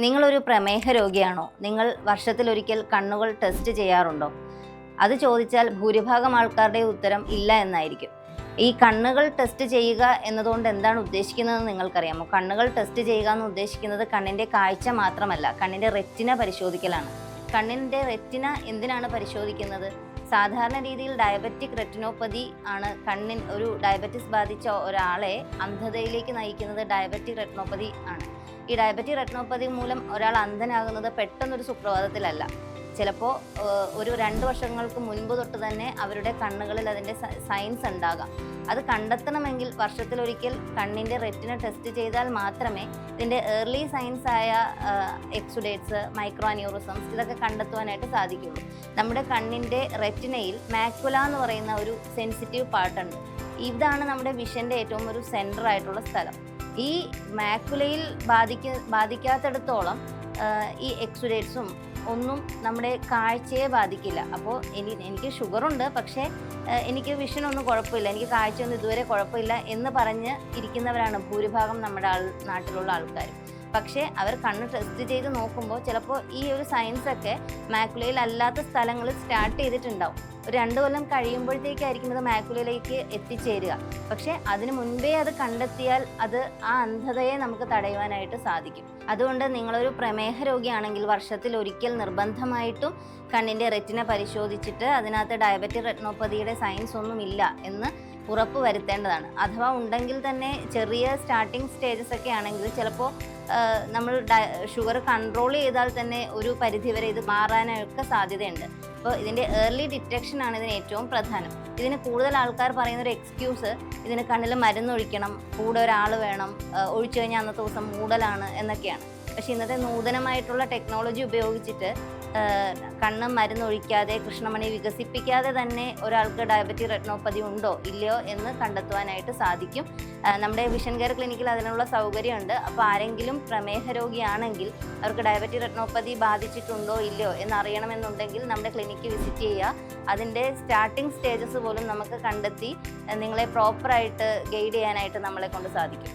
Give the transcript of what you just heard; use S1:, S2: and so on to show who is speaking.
S1: നിങ്ങളൊരു പ്രമേഹ രോഗിയാണോ? നിങ്ങൾ വർഷത്തിലൊരിക്കൽ കണ്ണുകൾ ടെസ്റ്റ് ചെയ്യാറുണ്ടോ? അത് ചോദിച്ചാൽ ഭൂരിഭാഗം ആൾക്കാരുടെ ഉത്തരം ഇല്ല എന്നായിരിക്കും. ഈ കണ്ണുകൾ ടെസ്റ്റ് ചെയ്യുക എന്നതുകൊണ്ട് എന്താണ് ഉദ്ദേശിക്കുന്നതെന്ന് നിങ്ങൾക്കറിയാമോ? കണ്ണുകൾ ടെസ്റ്റ് ചെയ്യുക എന്ന് ഉദ്ദേശിക്കുന്നത് കണ്ണിൻ്റെ കാഴ്ച മാത്രമല്ല, കണ്ണിൻ്റെ റെറ്റിന പരിശോധിക്കലാണ്. കണ്ണിൻ്റെ റെറ്റിന എന്തിനാണ് പരിശോധിക്കുന്നത്? സാധാരണ രീതിയിൽ ഡയബറ്റിക് റെറ്റിനോപ്പതി ആണ് ഒരു ഡയബറ്റിസ് ബാധിച്ച ഒരാളെ അന്ധതയിലേക്ക് നയിക്കുന്നത്. ഡയബറ്റിക് റെറ്റിനോപ്പതി ആണ്. ഈ ഡയബറ്റിക് റെറ്റിനോപ്പതി മൂലം ഒരാൾ അന്ധനാകുന്നത് പെട്ടെന്നൊരു സുപ്രഭാതത്തിലല്ല. ചിലപ്പോൾ ഒരു 2 വർഷങ്ങൾക്ക് മുൻപ് തൊട്ട് തന്നെ അവരുടെ കണ്ണുകളിൽ അതിൻ്റെ സൈൻസ് ഉണ്ടാകാം. അത് കണ്ടെത്തണമെങ്കിൽ വർഷത്തിലൊരിക്കൽ കണ്ണിൻ്റെ റെറ്റിന ടെസ്റ്റ് ചെയ്താൽ മാത്രമേ ഇതിൻ്റെ ഏർലി സൈൻസ് ആയ എക്സുഡേറ്റ്സ്, മൈക്രോ അന്യൂറിസംസ് ഇതൊക്കെ കണ്ടെത്തുവാനായിട്ട് സാധിക്കുള്ളൂ. നമ്മുടെ കണ്ണിൻ്റെ റെറ്റിനയിൽ മാക്കുല എന്ന് പറയുന്ന ഒരു സെൻസിറ്റീവ് പാർട്ടുണ്ട്. ഇതാണ് നമ്മുടെ വിഷൻ്റെ ഏറ്റവും ഒരു സെൻറ്റർ ആയിട്ടുള്ള സ്ഥലം. ഈ മാക്കുലയിൽ ബാധിക്കാത്തിടത്തോളം ഈ എക്സുഡേറ്റ്സും ഒന്നും നമ്മുടെ കാഴ്ചയെ ബാധിക്കില്ല. അപ്പോൾ എനിക്ക് ഷുഗറുണ്ട്, പക്ഷേ എനിക്ക് വിഷനൊന്നും കുഴപ്പമില്ല, എനിക്ക് കാഴ്ചയൊന്നും ഇതുവരെ കുഴപ്പമില്ല എന്ന് പറഞ്ഞ് ഇരിക്കുന്നവരാണ് ഭൂരിഭാഗം നമ്മുടെ നാട്ടിലുള്ള ആൾക്കാർ. പക്ഷേ അവർ കണ്ണ് ടെസ്റ്റ് ചെയ്ത് നോക്കുമ്പോൾ ചിലപ്പോൾ ഈ ഒരു സയൻസൊക്കെ മാക്കുലയിൽ അല്ലാത്ത സ്ഥലങ്ങളിൽ സ്റ്റാർട്ട് ചെയ്തിട്ടുണ്ടാവും. ഒരു 2 കൊല്ലം കഴിയുമ്പോഴത്തേക്കായിരിക്കും ഇത് മാക്കുലയിലേക്ക് എത്തിച്ചേരുക. പക്ഷേ അതിന് മുൻപേ അത് കണ്ടെത്തിയാൽ അത് ആ അന്ധതയെ നമുക്ക് തടയുവാനായിട്ട് സാധിക്കും. അതുകൊണ്ട് നിങ്ങളൊരു പ്രമേഹ രോഗിയാണെങ്കിൽ വർഷത്തിൽ ഒരിക്കൽ നിർബന്ധമായിട്ടും കണ്ണിൻ്റെ റെറ്റിന പരിശോധിച്ചിട്ട് അതിനകത്ത് ഡയബറ്റിക് റെറ്റിനോപ്പതിയുടെ സയൻസ് ഒന്നും ഇല്ല എന്ന് ഉറപ്പ് വരുത്തേണ്ടതാണ്. അഥവാ ഉണ്ടെങ്കിൽ തന്നെ ചെറിയ സ്റ്റാർട്ടിങ് സ്റ്റേജസ് ഒക്കെ ആണെങ്കിൽ ചിലപ്പോൾ നമ്മൾ ഷുഗർ കൺട്രോൾ ചെയ്താൽ തന്നെ ഒരു പരിധിവരെ ഇത് മാറാനൊക്കെ സാധ്യതയുണ്ട്. അപ്പോൾ ഇതിൻ്റെ ഏർലി ഡിറ്റക്ഷനാണ് ഇതിന് ഏറ്റവും പ്രധാനം. ഇതിന് കൂടുതൽ ആൾക്കാർ പറയുന്നൊരു എക്സ്ക്യൂസ് ഇതിന് കണ്ണിൽ മരുന്നൊഴിക്കണം, കൂടെ ഒരാൾ വേണം, ഒഴിച്ചു കഴിഞ്ഞാൽ അന്നത്തെ ദിവസം മൂടലാണ് എന്നൊക്കെയാണ്. പക്ഷേ ഇന്നത്തെ നൂതനമായിട്ടുള്ള ടെക്നോളജി ഉപയോഗിച്ചിട്ട് കണ്ണ് മരുന്നൊഴിക്കാതെ, കൃഷ്ണമണി വികസിപ്പിക്കാതെ തന്നെ ഒരാൾക്ക് ഡയബറ്റിക് റെറ്റിനോപ്പതി ഉണ്ടോ ഇല്ലയോ എന്ന് കണ്ടെത്തുവാനായിട്ട് സാധിക്കും. നമ്മുടെ വിഷൻ കെയർ ക്ലിനിക്കിൽ അതിനുള്ള സൗകര്യമുണ്ട്. അപ്പോൾ ആരെങ്കിലും പ്രമേഹ രോഗിയാണെങ്കിൽ അവർക്ക് ഡയബറ്റിക് റെറ്റിനോപ്പതി ബാധിച്ചിട്ടുണ്ടോ ഇല്ലയോ എന്നറിയണമെന്നുണ്ടെങ്കിൽ നമ്മുടെ ക്ലിനിക്ക് വിസിറ്റ് ചെയ്യുക. അതിൻ്റെ സ്റ്റാർട്ടിംഗ് സ്റ്റേജസ് പോലും നമുക്ക് കണ്ടെത്തി നിങ്ങളെ പ്രോപ്പറായിട്ട് ഗൈഡ് ചെയ്യാനായിട്ട് നമ്മളെ കൊണ്ട് സാധിക്കും.